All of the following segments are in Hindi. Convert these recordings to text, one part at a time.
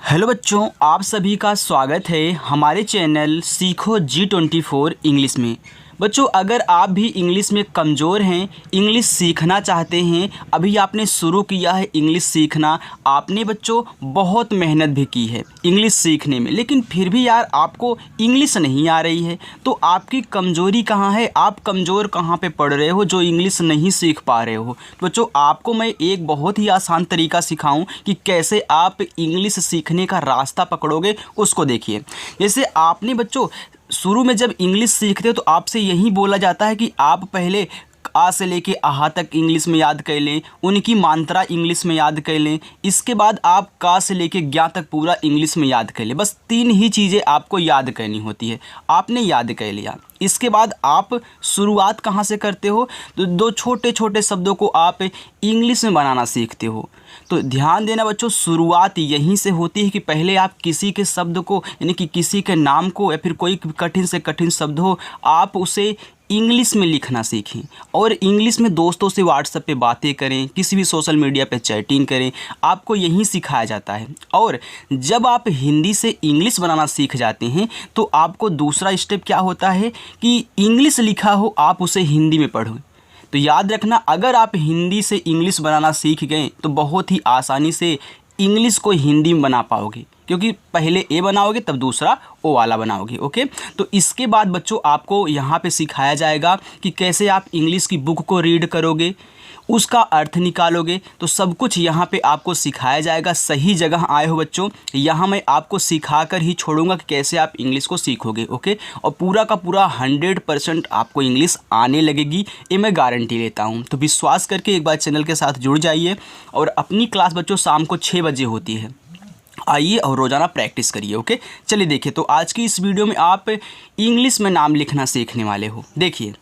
हेलो बच्चों, आप सभी का स्वागत है हमारे चैनल सीखो G24 इंग्लिश में। बच्चों, अगर आप भी इंग्लिश में कमज़ोर हैं, इंग्लिश सीखना चाहते हैं, अभी आपने शुरू किया है इंग्लिश सीखना, आपने बच्चों बहुत मेहनत भी की है इंग्लिश सीखने में, लेकिन फिर भी यार आपको इंग्लिश नहीं आ रही है, तो आपकी कमज़ोरी कहाँ है? आप कमज़ोर कहाँ पे पड़ रहे हो जो इंग्लिश नहीं सीख पा रहे हो? बच्चों, आपको मैं एक बहुत ही आसान तरीका सिखाऊं कि कैसे आप इंग्लिश सीखने का रास्ता पकड़ोगे, उसको देखिए। जैसे आपने बच्चों शुरू में जब इंग्लिश सीखते हो तो आपसे यही बोला जाता है कि आप पहले आ से लेके आहा तक इंग्लिश में याद कर लें, उनकी मात्रा इंग्लिश में याद कर लें, इसके बाद आप का से लेके ज्ञा तक पूरा इंग्लिश में याद कर लें। बस 3 ही चीज़ें आपको याद करनी होती है। आपने याद कर लिया, इसके बाद आप शुरुआत कहाँ से करते हो? तो 2 छोटे छोटे शब्दों को आप इंग्लिश में बनाना सीखते हो। तो ध्यान देना बच्चों, शुरुआत यहीं से होती है कि पहले आप किसी के शब्द को, यानी कि किसी के नाम को या फिर कोई कठिन से कठिन शब्द हो, आप उसे इंग्लिश में लिखना सीखें और इंग्लिश में दोस्तों से व्हाट्सएप पे बातें करें, किसी भी सोशल मीडिया पे चैटिंग करें, आपको यही सिखाया जाता है। और जब आप हिंदी से इंग्लिश बनाना सीख जाते हैं तो आपको दूसरा स्टेप क्या होता है कि इंग्लिश लिखा हो आप उसे हिंदी में पढ़ो। तो याद रखना, अगर आप हिंदी से इंग्लिश बनाना सीख गए तो बहुत ही आसानी से इंग्लिश को हिंदी में बना पाओगे, क्योंकि पहले ए बनाओगे तब दूसरा ओ वाला बनाओगे। ओके, तो इसके बाद बच्चों आपको यहाँ पे सिखाया जाएगा कि कैसे आप इंग्लिश की बुक को रीड करोगे, उसका अर्थ निकालोगे। तो सब कुछ यहाँ पे आपको सिखाया जाएगा। सही जगह आए हो बच्चों, यहाँ मैं आपको सिखाकर ही छोड़ूंगा कि कैसे आप इंग्लिश को सीखोगे। ओके, और पूरा का पूरा 100% आपको इंग्लिश आने लगेगी, ये मैं गारंटी लेता हूँ। तो विश्वास करके एक बार चैनल के साथ जुड़ जाइए। और अपनी क्लास बच्चों शाम को 6 बजे होती है, आइए और रोज़ाना प्रैक्टिस करिए। ओके, चलिए देखिए, तो आज की इस वीडियो में आप इंग्लिश में नाम लिखना सीखने वाले हो। देखिए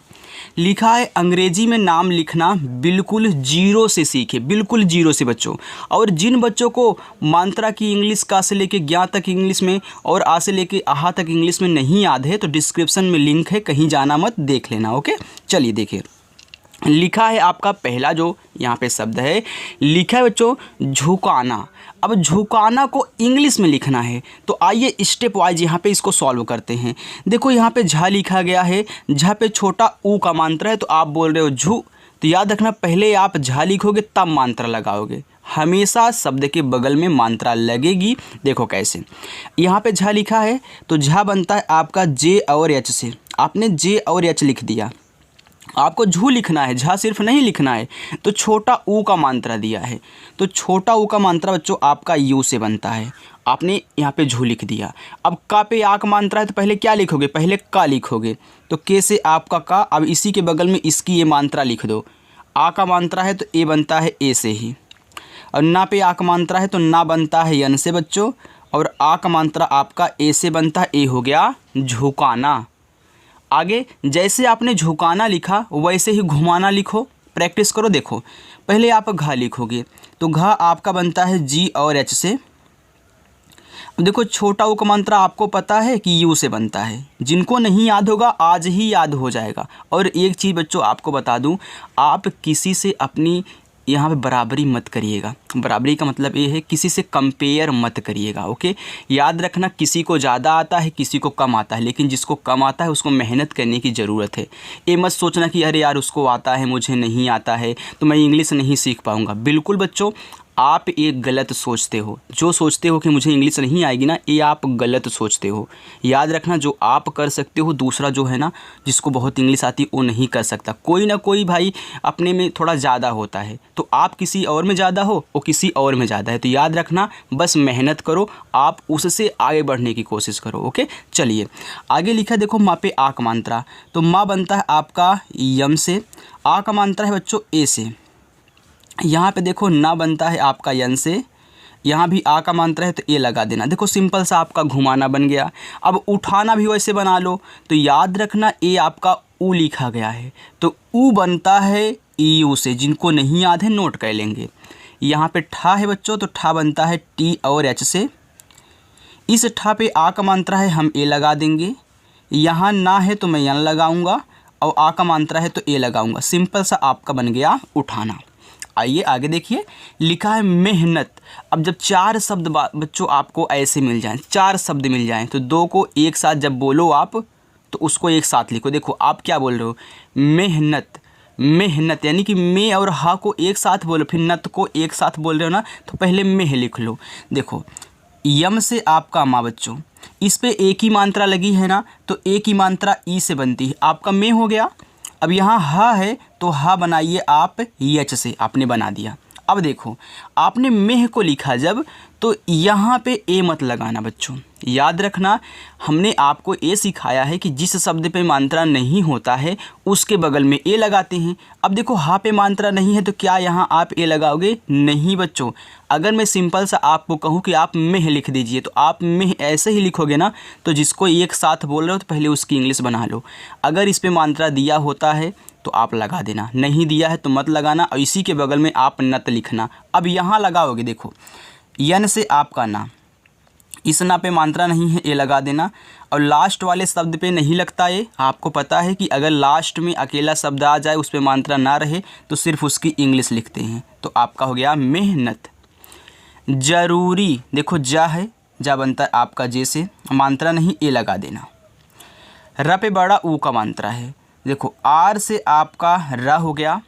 लिखा है, अंग्रेजी में नाम लिखना बिल्कुल जीरो से सीखे, बिल्कुल जीरो से बच्चों। और जिन बच्चों को मात्रा की इंग्लिश का से लेके ज्ञा तक इंग्लिश में और आ से लेके आहा तक इंग्लिश में नहीं याद है, तो डिस्क्रिप्शन में लिंक है, कहीं जाना मत, देख लेना। ओके, चलिए देखिए, लिखा है आपका पहला जो यहाँ पे शब्द है, लिखा है बच्चों झुकाना। अब झुकाना को इंग्लिश में लिखना है, तो आइए स्टेप वाइज यहाँ पे इसको सॉल्व करते हैं। देखो यहाँ पे झा लिखा गया है, झा पे छोटा ऊ का मात्रा है, तो आप बोल रहे हो झू, तो याद रखना पहले आप झा लिखोगे तब मात्रा लगाओगे। हमेशा शब्द के बगल में मात्रा लगेगी। देखो कैसे, यहाँ पे झा लिखा है तो झा बनता है आपका जे और एच से, आपने जे और एच लिख दिया। आपको झू लिखना है, झा सिर्फ नहीं लिखना है, तो छोटा ऊ का मात्रा दिया है, तो छोटा ऊ का मात्रा बच्चों आपका यू से बनता है, आपने यहाँ पे झू लिख दिया। अब का पे आ का मात्रा है, तो पहले क्या लिखोगे? पहले का लिखोगे, तो के से आपका का, अब इसी के बगल में इसकी ये मात्रा लिख दो। आ का मात्रा है तो ए बनता है ए से ही, और ना पे आ का मात्रा है तो ना बनता है यन से बच्चों, और आ का मात्रा आपका ए से बनता है, ए हो गया झुकाना। आगे जैसे आपने झुकाना लिखा वैसे ही घुमाना लिखो, प्रैक्टिस करो। देखो पहले आप घा लिखोगे तो घा आपका बनता है जी और एच से। देखो छोटा ऊ का मात्रा आपको पता है कि यू से बनता है, जिनको नहीं याद होगा आज ही याद हो जाएगा। और एक चीज़ बच्चों आपको बता दूं, आप किसी से अपनी यहाँ पे बराबरी मत करिएगा। बराबरी का मतलब ये है किसी से कंपेयर मत करिएगा। ओके, याद रखना, किसी को ज़्यादा आता है किसी को कम आता है, लेकिन जिसको कम आता है उसको मेहनत करने की ज़रूरत है। ये मत सोचना कि अरे यार उसको आता है मुझे नहीं आता है तो मैं इंग्लिश नहीं सीख पाऊँगा। बिल्कुल बच्चों, आप एक गलत सोचते हो, जो सोचते हो कि मुझे इंग्लिश नहीं आएगी ना, ये आप गलत सोचते हो। याद रखना, जो आप कर सकते हो दूसरा जो है ना, जिसको बहुत इंग्लिश आती है वो नहीं कर सकता। कोई ना कोई भाई अपने में थोड़ा ज़्यादा होता है, तो आप किसी और में ज़्यादा हो, वो किसी और में ज़्यादा है। तो याद रखना, बस मेहनत करो, आप उससे आगे बढ़ने की कोशिश करो। ओके, चलिए आगे लिखा, देखो माँ पे आ का मात्रा, तो माँ बनता है आपका यम से, आ का मात्रा है बच्चों ए से। यहाँ पे देखो ना बनता है आपका यन से, यहाँ भी आ का मात्रा है तो ए लगा देना। देखो सिंपल सा आपका घुमाना बन गया। अब उठाना भी वैसे बना लो, तो याद रखना ए आपका ऊ लिखा गया है, तो ऊ बनता है यू से, जिनको नहीं याद है नोट कर लेंगे। यहाँ पे ठा है बच्चों, तो ठा बनता है टी और एच से। इस ठा पे आ का मात्रा है, हम ए लगा देंगे। यहाँ ना है तो मैं यन लगाऊंगा, और आ का मात्रा है तो ए लगाऊंगा। सिंपल सा आपका बन गया उठाना। आइए आगे देखिए, लिखा है मेहनत। अब जब 4 शब्द बच्चों आपको ऐसे मिल जाएं, 4 शब्द मिल जाएं, तो 2 को एक साथ जब बोलो आप तो उसको एक साथ लिखो। देखो आप क्या बोल रहे हो, मेहनत। मेहनत यानी कि मे और हा को एक साथ बोलो, फिर नत को एक साथ बोल रहे हो ना, तो पहले मेह लिख लो। देखो यम से आपका माँ बच्चों, इस पे एक ही मात्रा लगी है ना, तो एक ही मात्रा ई से बनती है, आपका मे हो गया। अब यहाँ हा है तो हा बनाइए आप यच से, आपने बना दिया। अब देखो आपने मेह को लिखा जब, तो यहाँ पे ए मत लगाना बच्चों, याद रखना हमने आपको ये सिखाया है कि जिस शब्द पे मात्रा नहीं होता है उसके बगल में ए लगाते हैं। अब देखो हा पे मात्रा नहीं है तो क्या यहाँ आप ए लगाओगे? नहीं बच्चों। अगर मैं सिंपल सा आपको कहूँ कि आप मेह लिख दीजिए, तो आप मेह ऐसे ही लिखोगे ना, तो जिसको एक साथ बोल रहे हो तो पहले उसकी इंग्लिश बना लो। अगर इस पर मात्रा दिया होता है तो आप लगा देना, नहीं दिया है तो मत लगाना, और इसी के बगल में आप नत लिखना। अब यहाँ लगाओगे, देखो यन से आपका ना, इस ना पे मात्रा नहीं है, ए लगा देना। और लास्ट वाले शब्द पे नहीं लगता ये, आपको पता है कि अगर लास्ट में अकेला शब्द आ जाए उस पे मात्रा ना रहे तो सिर्फ उसकी इंग्लिश लिखते हैं। तो आपका हो गया मेहनत। जरूरी, देखो जा है, जा बनता है आपका जे से, मात्रा नहीं, ए लगा देना। र पे बड़ा ऊ का मात्रा है, देखो आर से आपका र हो गया।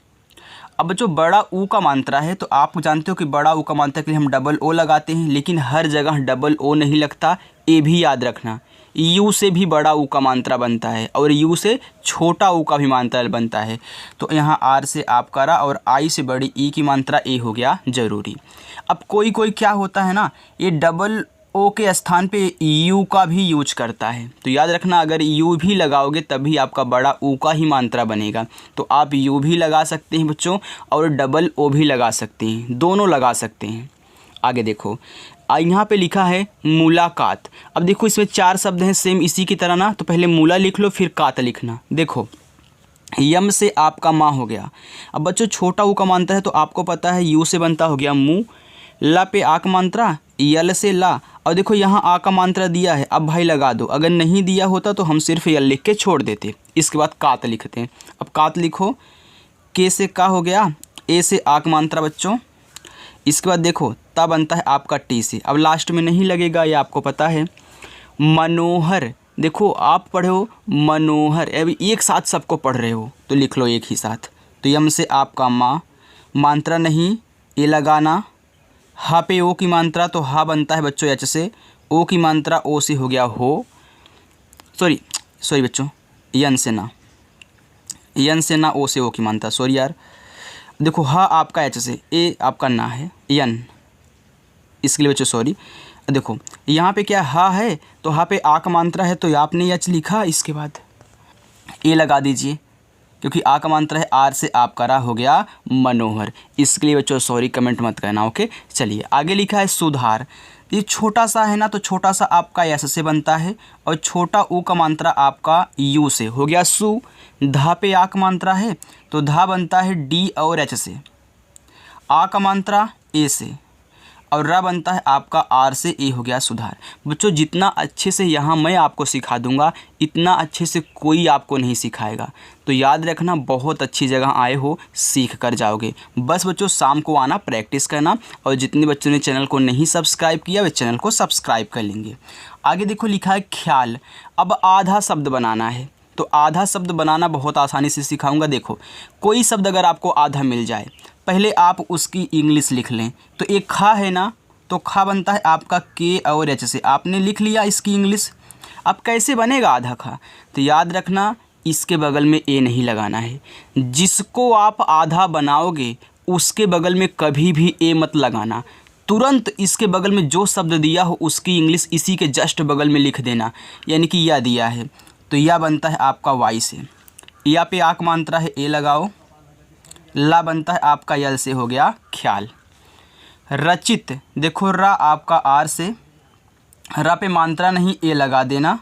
अब जो बड़ा ऊ का मात्रा है, तो आप जानते हो कि बड़ा ऊ का मात्रा के लिए हम डबल ओ लगाते हैं, लेकिन हर जगह डबल ओ नहीं लगता, ए भी याद रखना। यू से भी बड़ा ऊ का मात्रा बनता है और यू से छोटा ऊ का भी मात्रा बनता है। तो यहाँ आर से आपका रा और आई से बड़ी ई की मात्रा ए हो गया जरूरी। अब कोई कोई क्या होता है ना, ये डबल ओ के स्थान पे यू का भी यूज करता है, तो याद रखना अगर यू भी लगाओगे तभी आपका बड़ा ऊ का ही मात्रा बनेगा। तो आप यू भी लगा सकते हैं बच्चों और डबल ओ भी लगा सकते हैं, दोनों लगा सकते हैं। आगे देखो यहाँ पे लिखा है मुलाकात। अब देखो इसमें 4 शब्द हैं सेम इसी की तरह ना, तो पहले मूला लिख लो फिर कात लिखना। देखो यम से आपका माँ हो गया। अब बच्चों छोटा ऊ का मात्रा है तो आपको पता है यू से बनता हो गया मुँह। ला पे आ का मात्रा, यल से ला, और देखो यहाँ आ का मात्रा दिया है, अब भाई लगा दो। अगर नहीं दिया होता तो हम सिर्फ यल लिख के छोड़ देते, इसके बाद कात लिखते हैं। अब कात लिखो, के से का हो गया, ए से आ का मात्रा बच्चों। इसके बाद देखो ता बनता है आपका टी से, अब लास्ट में नहीं लगेगा, ये आपको पता है। मनोहर, देखो आप पढ़े हो मनोहर, अभी एक साथ सबको पढ़ रहे हो तो लिख लो एक ही साथ। तो यम से आपका माँ, मात्रा नहीं, ए लगाना। हा पे ओ की मात्रा, तो हा बनता है बच्चों एच से, ओ की मात्रा ओ से हो गया हो, सॉरी बच्चों, यन से ना, यन से ना, ओ से ओ की मात्रा, सॉरी यार। देखो हा आपका एच से, ए आपका ना है, यन, इसके लिए बच्चों सॉरी। देखो यहाँ पे क्या हा है, तो हा पे आ का मात्रा है, तो आपने एच लिखा, इसके बाद ए लगा दीजिए क्योंकि आ का मात्रा है, आर से आपका रा हो गया मनोहर। इसके लिए बच्चों सॉरी कमेंट मत करना, ओके। चलिए आगे लिखा है सुधार। ये छोटा सा है ना, तो छोटा सा आपका एस से बनता है और छोटा ऊ का मात्रा आपका यू से हो गया सु। धा पे आ का मात्रा है तो धा बनता है डी और एच से, आ का मात्रा ए से, और रा बनता है आपका आर से, ए हो गया सुधार। बच्चों जितना अच्छे से यहाँ मैं आपको सिखा दूंगा इतना अच्छे से कोई आपको नहीं सिखाएगा, तो याद रखना बहुत अच्छी जगह आए हो, सीख कर जाओगे। बस बच्चों शाम को आना, प्रैक्टिस करना, और जितने बच्चों ने चैनल को नहीं सब्सक्राइब किया वे चैनल को सब्सक्राइब कर लेंगे। आगे देखो लिखा है ख्याल। अब आधा शब्द बनाना है, तो आधा शब्द बनाना बहुत आसानी से सिखाऊंगा। देखो कोई शब्द अगर आपको आधा मिल जाए, पहले आप उसकी इंग्लिश लिख लें। तो एक खा है ना, तो खा बनता है आपका के और एच से, आपने लिख लिया इसकी इंग्लिश। अब कैसे बनेगा आधा खा, तो याद रखना इसके बगल में ए नहीं लगाना है। जिसको आप आधा बनाओगे उसके बगल में कभी भी ए मत लगाना, तुरंत इसके बगल में जो शब्द दिया हो उसकी इंग्लिश इसी के जस्ट बगल में लिख देना। यानी कि या दिया है तो या बनता है आपका वाई से, या पे आक मात्रा है, ए लगाओ। ला बनता है आपका यल से, हो गया ख्याल। रचित, देखो रा आपका आर से, रा पे मात्रा नहीं, ए लगा देना।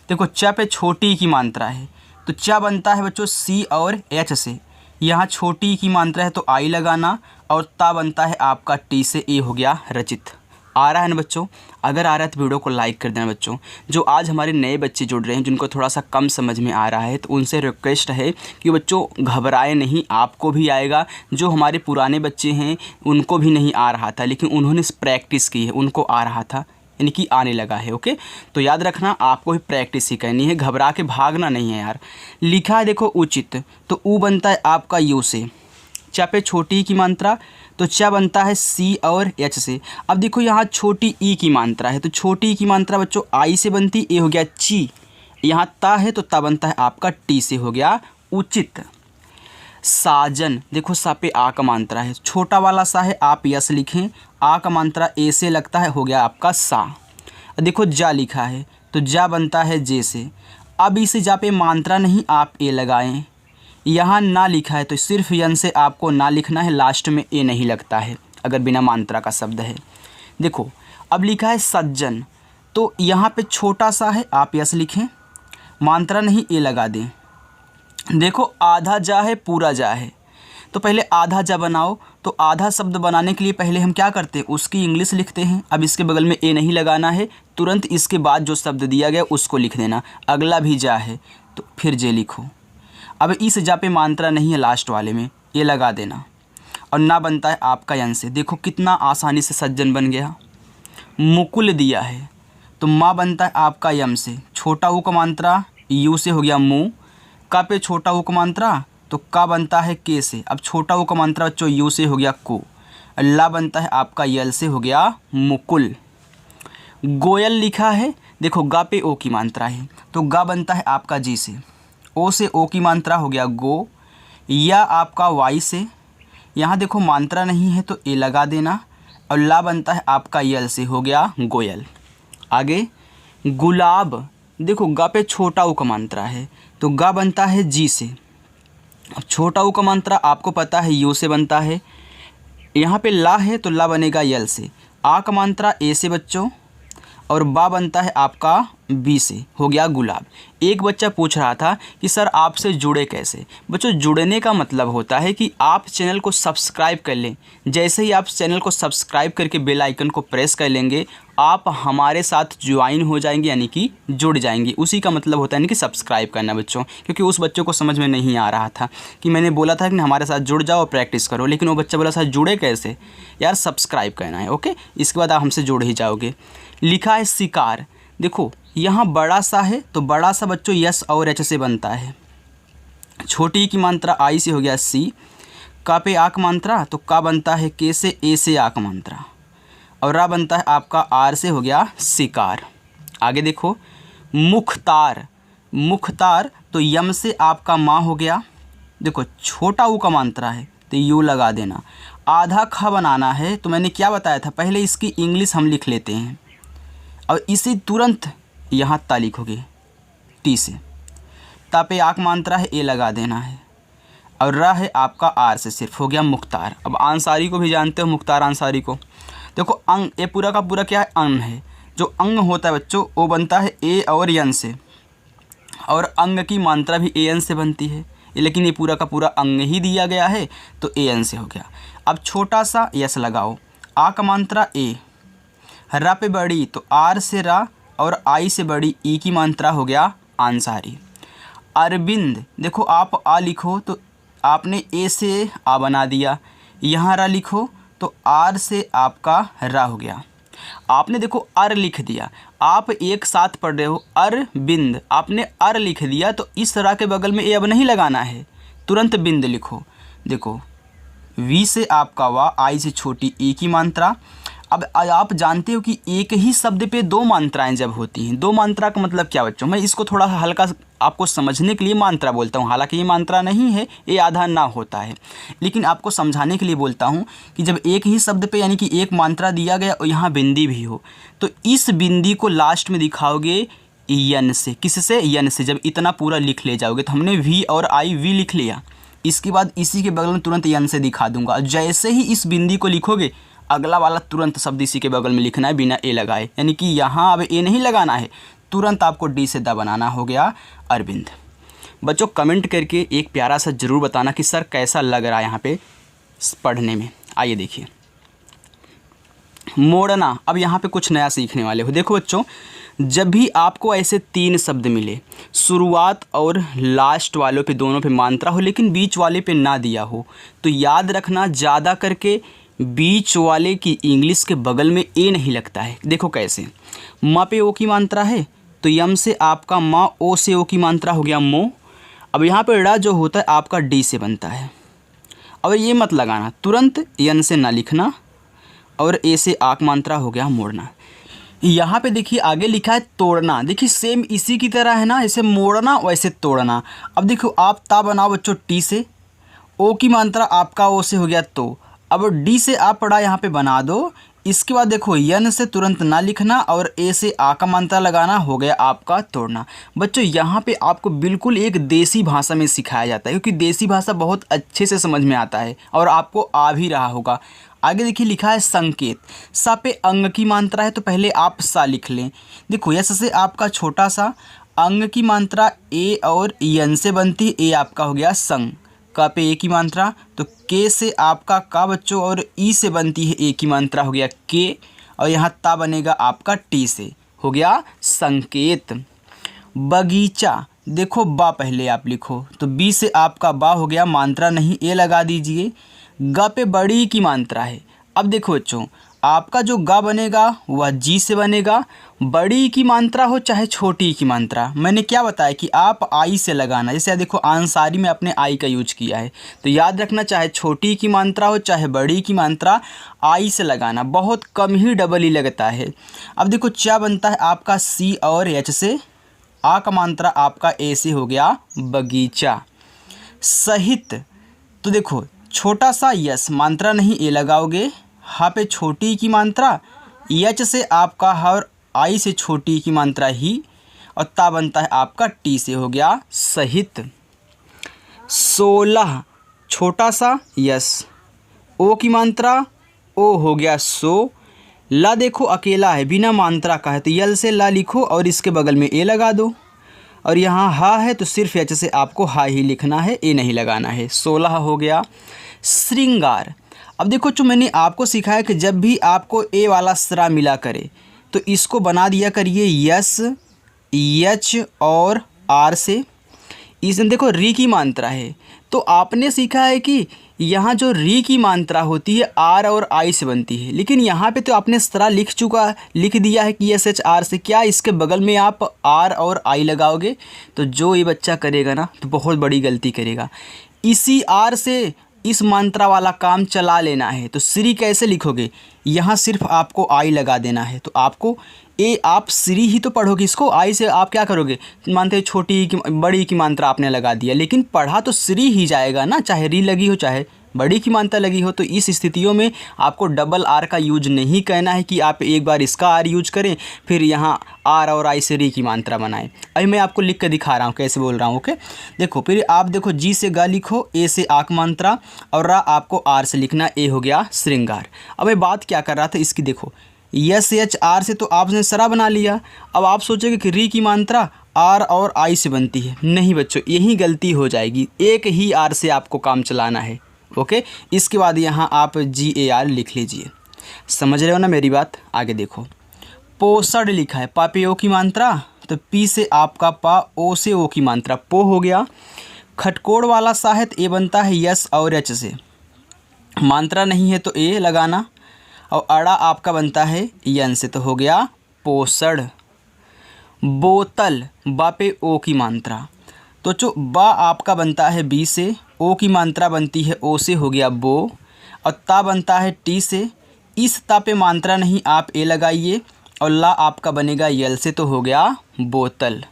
देखो च पे छोटी की मात्रा है, तो च बनता है बच्चों सी और एच से, यहाँ छोटी की मात्रा है तो आई लगाना, और ता बनता है आपका टी से, ए हो गया रचित। आ रहा है ना बच्चों। अगर आ रहा है तो वीडियो को लाइक कर देना बच्चों। जो आज हमारे नए बच्चे जुड़ रहे हैं, जिनको थोड़ा सा कम समझ में आ रहा है, तो उनसे रिक्वेस्ट है कि बच्चों घबराए नहीं, आपको भी आएगा। जो हमारे पुराने बच्चे हैं उनको भी नहीं आ रहा था, लेकिन उन्होंने प्रैक्टिस की है, उनको आ रहा था, यानी कि आने लगा है। ओके, तो याद रखना आपको भी प्रैक्टिस ही करनी है, घबरा के भागना नहीं है यार। लिखा है देखो उचित, तो ऊ बनता है आपका यू से। च पे छोटी की मात्रा, तो च बनता है सी और एच से। अब देखो यहाँ छोटी ई की मात्रा है, तो छोटी ई की मात्रा बच्चों आई से बनती, ए हो गया ची। यहाँ ता है तो ता बनता है आपका टी से, हो गया उचित। साजन, देखो सा पे आ का मात्रा है, छोटा वाला सा है, आप यस लिखें, आ का मात्रा ए से लगता है, हो गया आपका सा। देखो जा लिखा है, तो जा बनता है जे से। अब इसे जा पे मात्रा नहीं, आप ए लगाएं। यहाँ ना लिखा है तो सिर्फ यन से आपको ना लिखना है, लास्ट में ए नहीं लगता है अगर बिना मात्रा का शब्द है। देखो अब लिखा है सज्जन, तो यहाँ पे छोटा सा है, आप यस लिखें, मात्रा नहीं ए लगा दें। देखो आधा जा है पूरा जा है, तो पहले आधा जा बनाओ। तो आधा शब्द बनाने के लिए पहले हम क्या करते हैं, उसकी इंग्लिश लिखते हैं। अब इसके बगल में ए नहीं लगाना है, तुरंत इसके बाद जो शब्द दिया गया उसको लिख देना। अगला भी जा है तो फिर जे लिखो। अब इस जा पे मात्रा नहीं है, लास्ट वाले में ए लगा देना, और ना बनता है आपका यन से। देखो कितना आसानी से सज्जन बन गया। मुकुल दिया है, तो माँ बनता है आपका यम से। छोटा ऊ का मात्रा यू से, हो गया मुँह। का पे छोटा ऊ का मात्रा, तो का बनता है के से। अब छोटा ऊ का मात्रा बच्चों यू से, हो गया को। ला बनता है आपका यल से, हो गया मुकुल। गोयल लिखा है, देखो गा पे ओ की मात्रा है, तो गा बनता है आपका जी से। ओ से ओ की मात्रा, हो गया गो। या आपका वाई से, यहाँ देखो मात्रा नहीं है तो ए लगा देना, और ला बनता है आपका यल से, हो गया गोयल। आगे गुलाब, देखो गा पे छोटा ऊ का मात्रा है, तो गा बनता है जी से। अब छोटा ऊ का मात्रा आपको पता है यू से बनता है। यहाँ पे ला है तो ला बनेगा यल से। आ का मात्रा ए से बच्चों, और बा बनता है आपका बी से, हो गया गुलाब। एक बच्चा पूछ रहा था कि सर आपसे जुड़े कैसे। बच्चों जुड़ने का मतलब होता है कि आप चैनल को सब्सक्राइब कर लें। जैसे ही आप चैनल को सब्सक्राइब करके बेल आइकन को प्रेस कर लेंगे, आप हमारे साथ ज्वाइन हो जाएंगे, यानी कि जुड़ जाएंगे। उसी का मतलब होता है यानी कि सब्सक्राइब करना बच्चों। क्योंकि उस बच्चों को समझ में नहीं आ रहा था कि मैंने बोला था कि हमारे साथ जुड़ जाओ, प्रैक्टिस करो, लेकिन वो बच्चा बोला सर जुड़े कैसे। यार सब्सक्राइब करना है, ओके, इसके बाद आप हमसे जुड़ ही जाओगे। लिखा है शिकार, देखो यहाँ बड़ा सा है, तो बड़ा सा बच्चों यस और एच से बनता है। छोटी की मात्रा आई से, हो गया सी। का पे आ का मात्रा, तो का बनता है के से, ए से आ का मात्रा, और रा बनता है आपका आर से, हो गया शिकार। आगे देखो मुख्तार, मुख्तार तो यम से आपका माँ, हो गया। देखो छोटा ऊ का मात्रा है तो यू लगा देना। आधा खा बनाना है, तो मैंने क्या बताया था, पहले इसकी इंग्लिश हम लिख लेते हैं, और इसी तुरंत यहाँ ता लिखोगे टी से। ता पे आक मात्रा है, ए लगा देना है, और रा है आपका आर से सिर्फ, हो गया मुख्तार। अब अंसारी को भी जानते हो, मुख्तार अंसारी को। देखो अंग, ये पूरा का पूरा क्या है, अंग है। जो अंग होता है बच्चों वो बनता है ए और यन से, और अंग की मात्रा भी ए एन से बनती है, लेकिन ये पूरा का पूरा अंग ही दिया गया है तो ए एन से हो गया। अब छोटा सा यस लगाओ, आ का मात्रा ए, रा पे बड़ी तो आर से रा, और आई से बड़ी ई की मात्रा, हो गया अंसारी। अरविंद, देखो आप आ लिखो तो आपने ए से आ बना दिया, यहाँ रा लिखो तो आर से आपका रा हो गया। आपने देखो अर लिख दिया, आप एक साथ पढ़ रहे हो अरविंद, आपने अर लिख दिया, तो इस रा के बगल में ए अब नहीं लगाना है, तुरंत बिंद लिखो। देखो वी से आपका वा, आई से छोटी ई की मात्रा। अब आप जानते हो कि एक ही शब्द पे दो मात्राएं जब होती हैं, दो मात्रा का मतलब क्या बच्चों, मैं इसको थोड़ा हल्का आपको समझने के लिए मात्रा बोलता हूँ। हालांकि ये मात्रा नहीं है, ये आधा ना होता है, लेकिन आपको समझाने के लिए बोलता हूँ कि जब एक ही शब्द पे यानी कि एक मात्रा दिया गया और यहाँ बिंदी भी हो, तो इस बिंदी को लास्ट में दिखाओगे यन से। किससे, यन से। जब इतना पूरा लिख ले जाओगे, तो हमने वी और आई वी लिख लिया, इसके बाद इसी के बगल में तुरंत यन से दिखा दूंगा। जैसे ही इस बिंदी को लिखोगे, अगला वाला तुरंत शब्द इसी के बगल में लिखना है बिना ए लगाए, यानी कि यहाँ अब ए नहीं लगाना है, तुरंत आपको डी से दा बनाना, हो गया अरविंद। बच्चों कमेंट करके एक प्यारा सा ज़रूर बताना कि सर कैसा लग रहा है यहाँ पे पढ़ने में। आइए देखिए, मोड़ना। अब यहाँ पे कुछ नया सीखने वाले हो। देखो बच्चों, जब भी आपको ऐसे 3 शब्द मिले, शुरुआत और लास्ट वालों पे दोनों पे मात्रा हो लेकिन बीच वाले पे ना दिया हो, तो याद रखना ज़्यादा करके बीच वाले की इंग्लिश के बगल में ए नहीं लगता है। देखो कैसे, माँ पे ओ की मात्रा है तो यम से आपका माँ, ओ से ओ की मात्रा हो गया मो। अब यहाँ पे ड़ा जो होता है आपका डी से बनता है। अब ये मत लगाना, तुरंत यन से ना लिखना, और ए से आक मात्रा हो गया मोड़ना। यहाँ पे देखिए आगे लिखा है तोड़ना। देखिए सेम इसी की तरह है ना, ऐसे मोड़ना वैसे तोड़ना। अब देखो आप ता बनाओ बच्चों टी से, ओ की मात्रा आपका ओ से हो गया तो, अब डी से आप पढ़ा यहाँ पे बना दो। इसके बाद देखो यन से तुरंत ना लिखना और ए से आ का मात्रा लगाना, हो गया आपका तोड़ना। बच्चों यहाँ पे आपको बिल्कुल एक देसी भाषा में सिखाया जाता है, क्योंकि देसी भाषा बहुत अच्छे से समझ में आता है और आपको आ भी रहा होगा। आगे देखिए लिखा है संकेत। सा पे अंग की मात्रा है तो पहले आप सा लिख लें। देखो यस से आपका छोटा सा, अंग की मात्रा ए और यन से बनती है, ए आपका हो गया संग। का पे ए की मात्रा तो के से आपका का बच्चों, और ई से बनती है ए की मात्रा हो गया के, और यहाँ ता बनेगा आपका टी से, हो गया संकेत। बगीचा, देखो बा पहले आप लिखो तो बी से आपका बा हो गया, मात्रा नहीं ए लगा दीजिए। ग पे बड़ी की मात्रा है। अब देखो बच्चों, आपका जो गा बनेगा वह जी से बनेगा। बड़ी की मात्रा हो चाहे छोटी की मात्रा, मैंने क्या बताया कि आप आई से लगाना। जैसे देखो आंसारी में अपने आई का यूज किया है, तो याद रखना चाहे छोटी की मात्रा हो चाहे बड़ी की मात्रा, आई से लगाना। बहुत कम ही डबल ही लगता है। अब देखो चा बनता है आपका सी और एच से, आ का मात्रा आपका ए से हो गया बगीचा। सहित, तो देखो छोटा सा यस, मात्रा नहीं ए लगाओगे, हा पे छोटी की मात्रा, यच से आपका हर, आई से छोटी की मात्रा ही, और ता बनता है आपका टी से, हो गया सहित। 16, छोटा सा यस, ओ की मात्रा ओ हो गया सो। ला देखो अकेला है बिना मात्रा का है तो यल से ला लिखो और इसके बगल में ए लगा दो, और यहाँ हा है तो सिर्फ एच से आपको हा ही लिखना है, ए नहीं लगाना है। 16 हो गया। श्रृंगार, अब देखो जो मैंने आपको सिखाया कि जब भी आपको ए वाला सरा मिला करे तो इसको बना दिया करिए यस, एच और आर से। इसमें देखो री की मात्रा है तो आपने सीखा है कि यहाँ जो री की मात्रा होती है आर और आई से बनती है, लेकिन यहाँ पे तो आपने सरा लिख दिया है कि एस एच आर से। क्या इसके बगल में आप आर और आई लगाओगे तो जो ये बच्चा करेगा ना तो बहुत बड़ी गलती करेगा। इसी आर से इस मात्रा वाला काम चला लेना है। तो श्री कैसे लिखोगे, यहाँ सिर्फ आपको आई लगा देना है, तो आपको ए आप श्री ही तो पढ़ोगे, इसको आई से आप क्या करोगे, मानते हैं छोटी की बड़ी की मात्रा आपने लगा दिया, लेकिन पढ़ा तो श्री ही जाएगा ना, चाहे री लगी हो चाहे बड़ी की मात्रा लगी हो। तो इस स्थितियों में आपको डबल आर का यूज नहीं करना है कि आप एक बार इसका आर यूज करें फिर यहाँ आर और आई से री की मात्रा बनाएं। अभी मैं आपको लिख कर दिखा रहा हूँ कैसे बोल रहा हूँ। ओके देखो, फिर आप देखो जी से गा लिखो, ए से आक मात्रा, और रा आपको आर से लिखना, ए हो गया श्रृंगार। अब मैं बात क्या कर रहा था इसकी, देखो यस एच आर से तो आपने सरा बना लिया। अब आप सोचेंगे कि री की मात्रा आर और आई से बनती है, नहीं बच्चों यही गलती हो जाएगी, एक ही आर से आपको काम चलाना है। ओके इसके बाद यहाँ आप जी ए आर लिख लीजिए। समझ रहे हो ना मेरी बात। आगे देखो पोषण लिखा है, पा पे ओ की मात्रा तो पी से आपका पा, ओ से ओ की मात्रा पो हो गया। खटकोड़ वाला साहित्य ए बनता है यस और एच से, मात्रा नहीं है तो ए लगाना, और अड़ा आपका बनता है यन से, तो हो गया पोषण। बोतल, बा पे ओ की मात्रा तो जो बा आपका बनता है बी से, ओ की मात्रा बनती है ओ से, हो गया बो, और ता बनता है टी से। इस ता पे मात्रा नहीं आप ए लगाइए, और ला आपका बनेगा यल से, तो हो गया बोतल।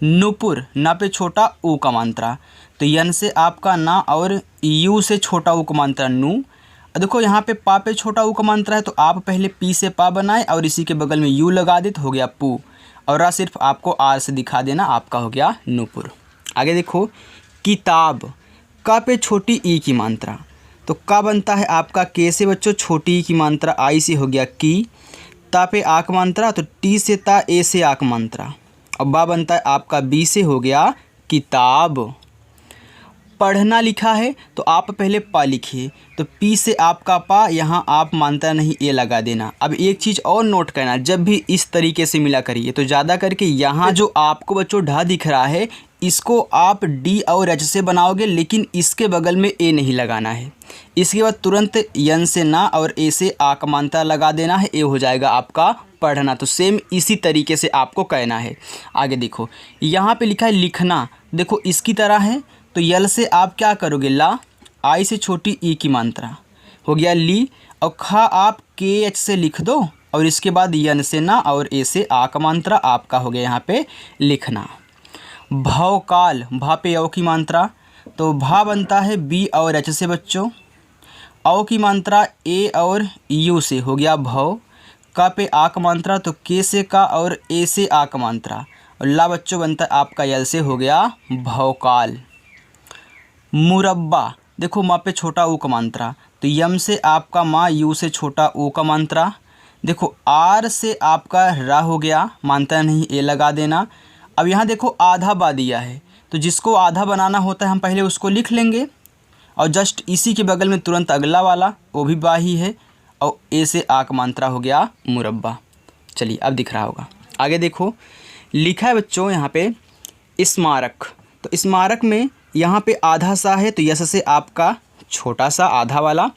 नुपुर, ना पे छोटा ऊ का मात्रा तो यन से आपका ना, और यू से छोटा ऊ का मात्रा नू। देखो यहाँ पे पा पे छोटा ऊ का मात्रा है तो आप पहले पी से पा बनाए और इसी के बगल में यू लगा दे तो हो गया पू, और रा सिर्फ आपको आर से दिखा देना, आपका हो गया नुपुर। आगे देखो किताब, का पे छोटी ई की मात्रा तो का बनता है आपका के से बच्चों, छोटी ई की मात्रा आई से, हो गया की। ता पे आक मात्रा तो टी से ता, ए से आक मात्रा, और बा बनता है आपका बी से, हो गया किताब। पढ़ना लिखा है तो आप पहले प लिखिए, तो पी से आपका पा, यहाँ आप मात्रा नहीं ए लगा देना। अब एक चीज़ और नोट करना, जब भी इस तरीके से मिला करिए तो ज़्यादा करके यहाँ जो आपको बच्चों ढ दिख रहा है इसको आप डी और एच से बनाओगे, लेकिन इसके बगल में ए नहीं लगाना है। इसके बाद तुरंत यन से ना और ए से आ का मात्रा लगा देना है, ए हो जाएगा आपका पढ़ना। तो सेम इसी तरीके से आपको कहना है। आगे देखो यहाँ पे लिखा है लिखना, देखो इसकी तरह है, तो यल से आप क्या करोगे ला, आई से छोटी ई की मात्रा हो गया ली, और खा आप के एच से लिख दो, और इसके बाद यन से ना और ए से आ का मात्रा आपका हो गया यहाँ पे लिखना। भवकाल, भा पे औ की मात्रा, तो भा बनता है बी और एच से बच्चों, औ की मात्रा ए और यू से हो गया भव, का पे आ का मात्रा तो के से का और ए से आ का मात्रा, और ला बच्चों बनता है आपका यल से हो गया भवकाल। मुरब्बा, देखो माँ पे छोटा ऊ का मात्रा, तो यम से आपका माँ, यू से छोटा ऊ का मात्रा, देखो आर से आपका रा हो गया, मात्रा नहीं ए लगा देना। अब यहाँ देखो आधा बा दिया है, तो जिसको आधा बनाना होता है हम पहले उसको लिख लेंगे, और जस्ट इसी के बगल में तुरंत अगला वाला वो भी बा ही है, और ए से आ का मात्रा हो गया मुरब्बा। चलिए अब दिख रहा होगा। आगे देखो लिखा है बच्चों यहाँ पे स्मारक, तो स्मारक में यहाँ पे आधा सा है, तो यस से आपका छोटा सा आधा वाला,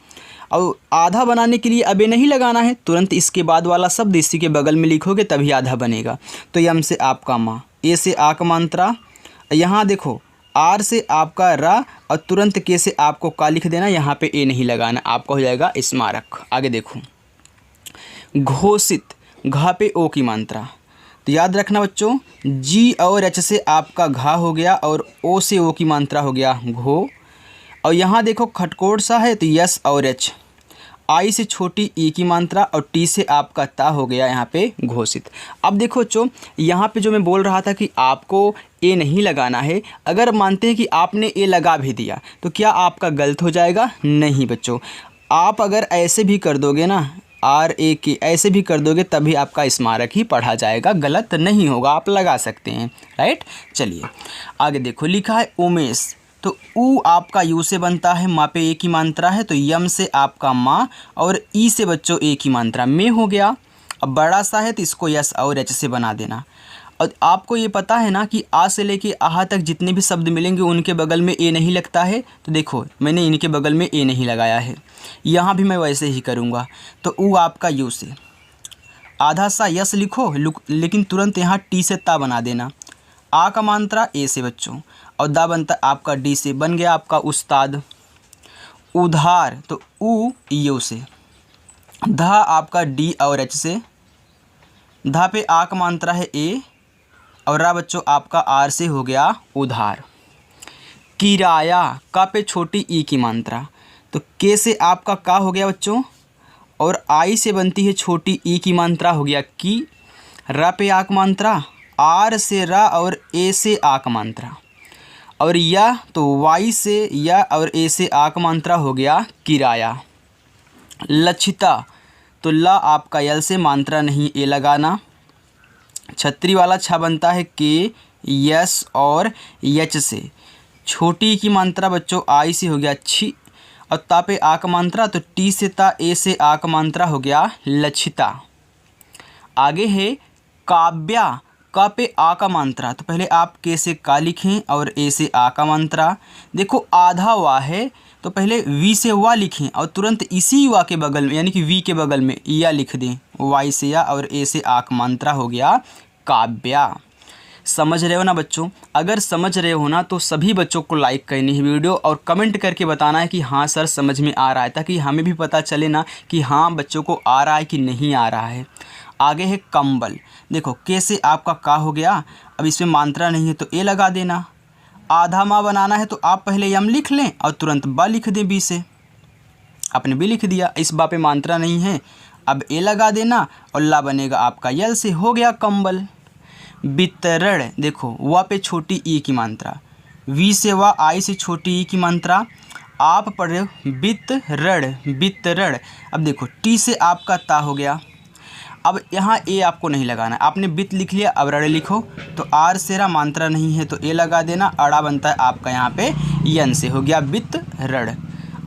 और आधा बनाने के लिए अब ये नहीं लगाना है, तुरंत इसके बाद वाला शब्द इसी के बगल में लिखोगे तभी आधा बनेगा। तो यम से आपका माँ, ए से आ का मात्रा, यहाँ देखो आर से आपका रा, और तुरंत के से आपको का लिख देना, यहाँ पे ए नहीं लगाना, आपका हो जाएगा स्मारक। आगे देखो घोषित, घा पे ओ की मात्रा, तो याद रखना बच्चों जी और एच से आपका घा हो गया, और ओ से ओ की मात्रा हो गया घो, और यहाँ देखो खटकोट सा है तो यस और एच, आई से छोटी ई की मात्रा, और टी से आपका ता हो गया यहाँ पे घोषित। अब देखो बच्चों यहाँ पे जो मैं बोल रहा था कि आपको ए नहीं लगाना है, अगर मानते हैं कि आपने ए लगा भी दिया तो क्या आपका गलत हो जाएगा? नहीं बच्चों, आप अगर ऐसे भी कर दोगे ना, आर ए के ऐसे भी कर दोगे तभी आपका स्मारक ही पढ़ा जाएगा, गलत नहीं होगा, आप लगा सकते हैं। राइट, चलिए आगे देखो लिखा है उमेश, तो ऊ आपका यू से बनता है, माँ पे ए की मात्रा है, तो यम से आपका माँ, और ई से बच्चों ए की मात्रा में हो गया। अब बड़ा सा है तो इसको यस और एच से बना देना। और आपको ये पता है ना कि आ से लेके आहा तक जितने भी शब्द मिलेंगे उनके बगल में ए नहीं लगता है, तो देखो मैंने इनके बगल में ए नहीं लगाया है, यहाँ भी मैं वैसे ही करूँगा। तो ऊ आपका यू से आधा सा यस लिखो, लेकिन तुरंत यहाँ टी से ता बना देना, आ का मात्रा ए से बच्चों, और दा बनता आपका डी से, बन गया आपका उस्ताद। उधार, तो ऊ यू से, धा आपका डी और एच से, धा पे आ का मात्रा है ए, और रा बच्चों आपका आर से हो गया उधार। किराया, का पे छोटी ई की मात्रा, तो के से आपका का हो गया बच्चों, और आई से बनती है छोटी ई की मात्रा हो गया की, रा पे आ का मात्रा, आर से रा और ए से आ का मात्रा, और या तो वाई से या और ए से आ का मात्रा हो गया किराया। लक्षिता, तो ला आपका यल से मात्रा नहीं ए लगाना। छतरी वाला छा बनता है के यस और यच से, छोटी की मात्रा बच्चों आई से हो गया छी, और ता पे आ का मात्रा, तो टी से ता ए से आ का मात्रा हो गया लक्षिता। आगे है काव्या, का पे आ का मात्रा, तो पहले आप के से का लिखें और ए से आ का मात्रा, देखो आधा वा है तो पहले वी से वा लिखें, और तुरंत इसी वा के बगल में यानी कि वी के बगल में या लिख दें, वाई से या और ए से आ का मात्रा हो गया काव्या। समझ रहे हो ना बच्चों? अगर समझ रहे हो ना तो सभी बच्चों को लाइक करनी है वीडियो, और कमेंट करके बताना है कि हाँ सर समझ में आ रहा है, ताकि हमें भी पता चले ना कि हाँ बच्चों को आ रहा है कि नहीं आ रहा है। आगे है कंबल, देखो के से आपका का हो गया, अब इसमें मात्रा नहीं है तो ए लगा देना। आधा माँ बनाना है तो आप पहले यम लिख लें और तुरंत बा लिख दें बी से, आपने बी लिख दिया, इस बा पे मात्रा नहीं है, अब ए लगा देना, और ला बनेगा आपका यल से, हो गया कंबल। वितरण, देखो वा पे छोटी ई की मात्रा, वी से वा आई से छोटी ई की मात्रा, आप पढ़ रहे हो वितरण, वितरण। अब देखो टी से आपका ता हो गया, अब यहाँ ए आपको नहीं लगाना, आपने बित लिख लिया, अब रड़ लिखो। तो आर से रा मात्रा नहीं है तो ए लगा देना, अड़ा बनता है आपका यहाँ पे यन से, हो गया बित रड़।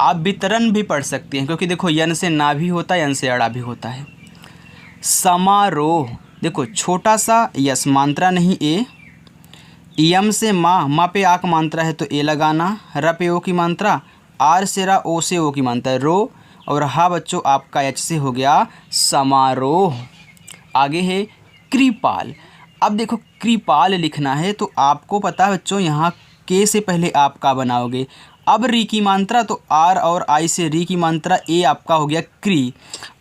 आप वितरण भी पढ़ सकते हैं क्योंकि देखो यन से ना भी होता है, यन से अड़ा भी होता है। समारोह, देखो छोटा सा यस मात्रा नहीं ए, यम से माँ पे आक मात्रा है तो ए लगाना, र पे ओ की मात्रा, आर से रा ओ से ओ की मात्रा है रो, और हा बच्चों आपका एच से हो गया समारोह। आगे है कृपाल। अब देखो कृपाल लिखना है तो आपको पता है बच्चों यहाँ के से पहले आप का बनाओगे। अब री की मात्रा तो आर और आई से री की मात्रा ए आपका हो गया क्री।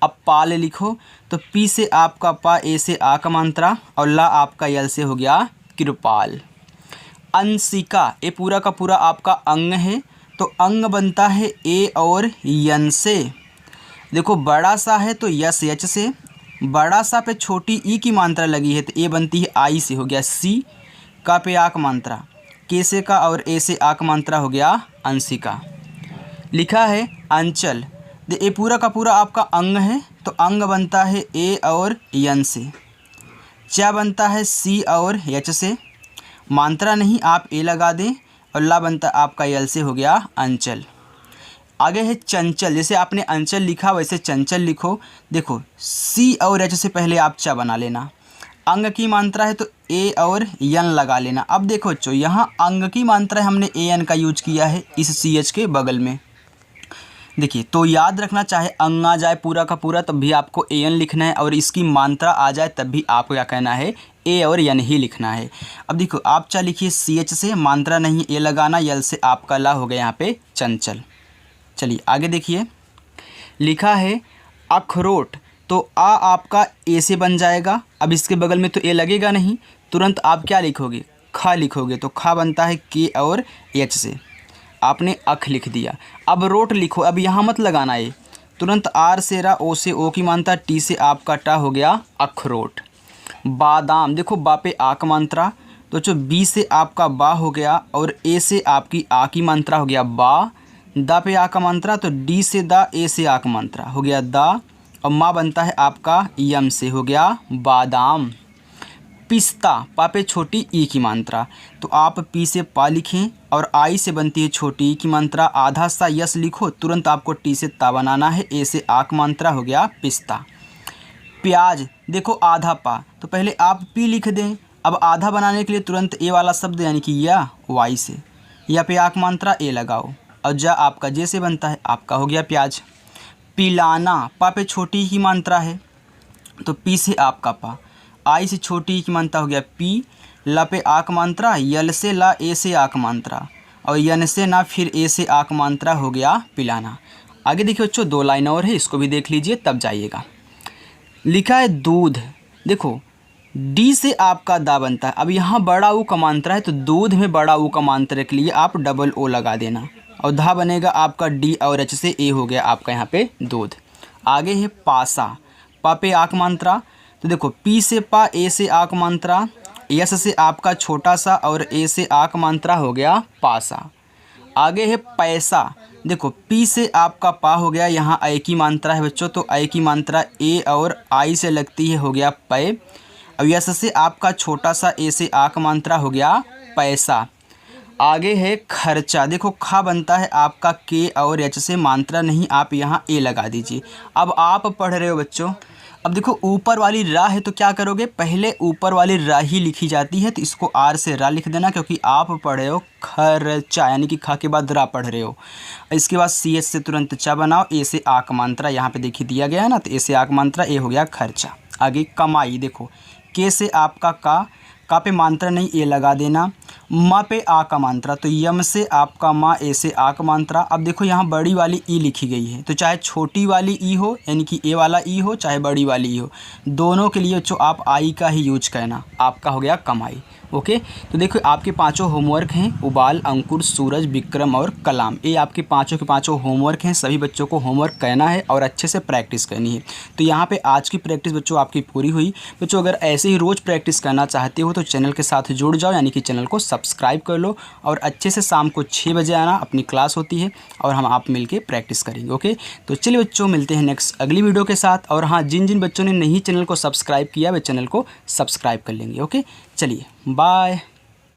अब पाल लिखो तो पी से आपका पा, ए से आ का मात्रा, और ला आपका यल से हो गया कृपाल। अंशिका, ये पूरा का पूरा आपका अंग है तो अंग बनता है ए और यन से। देखो बड़ा सा है तो यस एच से, बड़ा सा पे छोटी ई की मात्रा लगी है तो ए बनती है आई से, हो गया सी। का पे आक मात्रा, के से का और ए से आक मात्रा हो गया अंशिका। लिखा है अंचल, ये पूरा का पूरा आपका अंग है तो अंग बनता है ए और यन से। चा बनता है सी और एच से, मात्रा नहीं आप ए लगा दें, और ला बनता आपका यल से, हो गया अंचल। आगे है चंचल, जैसे आपने अंचल लिखा वैसे चंचल लिखो। देखो सी और एच से पहले आप चा बना लेना, अंग की मात्रा है तो ए और यन लगा लेना। अब देखो बच्चों यहाँ अंग की मात्रा है, हमने ए एन का यूज किया है इस सी एच के बगल में। देखिए तो याद रखना, चाहे अंग आ जाए पूरा का पूरा तब भी आपको ए एन लिखना है, और इसकी मात्रा आ जाए तब भी आपको क्या कहना है, ए और यन ही लिखना है। अब देखो आप चा लिखिए सी एच से, मात्रा नहीं ए लगाना, यल से आपका ला हो गया यहाँ पे चंचल। चलिए आगे देखिए, लिखा है अखरोट, तो आ आपका ए से बन जाएगा। अब इसके बगल में तो ए लगेगा नहीं, तुरंत आप क्या लिखोगे, खा लिखोगे, तो खा बनता है के और एच से, आपने अख लिख दिया। अब रोट लिखो, अब यहाँ मत लगाना ए, तुरंत आर से रा, ओ से ओ की मात्रा, टी से आपका टा, हो गया अखरोट। बादाम, देखो बा पे आ का मात्रा तो जो बी से आपका बा हो गया, और ए से आपकी आ की मात्रा हो गया बा। दा पे आ का मात्रा तो डी से दा, ए से आ का मात्रा हो गया दा, और माँ बनता है आपका यम से, हो गया बादाम। पिस्ता, पा पे छोटी ई की मात्रा तो आप पी से पा लिखें, और आई से बनती है छोटी ई की मात्रा, आधा सा यस लिखो, तुरंत आपको टी से ता बनाना है, ए से आ की मात्रा, हो गया पिस्ता। प्याज, देखो आधा पा तो पहले आप पी लिख दें, अब आधा बनाने के लिए तुरंत ए वाला शब्द यानी कि या वाई से, या पे आ की मात्रा ए लगाओ, और जा आपका जे से बनता है, आपका हो गया प्याज। पिलाना, पा पे छोटी की मात्रा है तो पी से आपका पा, आई से छोटी की मात्रा हो गया पी, ला पे आक मात्रा, यल से ला, ए से आक मात्रा, और यन से ना, फिर ए से आक मात्रा, हो गया पिलाना। आगे देखिए बच्चों दो लाइन और है, इसको भी देख लीजिए तब जाइएगा। लिखा है दूध, देखो डी से आपका दा बनता है, अब यहाँ बड़ा ऊ का मात्रा है तो दूध में बड़ा ऊ का मात्रा के लिए आप डबल ओ लगा देना, और धा बनेगा आपका डी और एच से ए, हो गया आपका यहाँ पे दूध। आगे है पासा, पा पे आक मात्रा तो देखो पी से पा, ए से आक मात्रा, यस से आपका छोटा सा, और ए से आक मात्रा, हो गया पासा। आगे है पैसा, देखो पी से आपका पा हो गया, यहाँ आई की मात्रा है बच्चों तो आई की मात्रा ए और आई से लगती है, हो गया पै। अब यस से आपका छोटा सा, ए से आक मात्रा, हो गया पैसा। आगे है खर्चा, देखो खा बनता है आपका के और एच से, मात्रा नहीं आप यहाँ ए लगा दीजिए। अब आप पढ़ रहे हो बच्चों, अब देखो ऊपर वाली रा है तो क्या करोगे, पहले ऊपर वाली रा ही लिखी जाती है तो इसको आर से रा लिख देना, क्योंकि आप पढ़ रहे हो खर्चा, यानी कि खा के बाद रा पढ़ रहे हो। इसके बाद सी एच से तुरंत चा बनाओ, ए से आक मात्रा यहाँ पे देखिए दिया गया है ना, तो ए से आक मात्रा, ए हो गया खर्चा। आगे कमाई, देखो के से आपका का पे मात्रा नहीं ए लगा देना, माँ पे आ का मात्रा तो यम से आपका माँ, ए से आ का मात्रा। अब देखो यहाँ बड़ी वाली ई लिखी गई है तो चाहे छोटी वाली ई हो यानी कि ए वाला ई हो, चाहे बड़ी वाली ई हो, दोनों के लिए जो आप आई का ही यूज करना, आपका हो गया कमाई। ओके, तो देखो आपके पांचों होमवर्क हैं, उबाल, अंकुर, सूरज, विक्रम और कलाम, ये आपके पांचों के पांचों होमवर्क हैं। सभी बच्चों को होमवर्क करना है और अच्छे से प्रैक्टिस करनी है। तो यहाँ पे आज की प्रैक्टिस बच्चों आपकी पूरी हुई। बच्चों अगर ऐसे ही रोज़ प्रैक्टिस करना चाहते हो तो चैनल के साथ जुड़ जाओ, यानी कि चैनल को सब्सक्राइब कर लो और अच्छे से शाम को 6 बजे आना, अपनी क्लास होती है और हम आप मिलके प्रैक्टिस करेंगे। ओके, तो चलिए बच्चों, मिलते हैं नेक्स्ट अगली वीडियो के साथ। और हाँ, जिन जिन बच्चों ने नहीं चैनल को सब्सक्राइब किया वे चैनल को सब्सक्राइब कर लेंगे। ओके, चलिए बाय।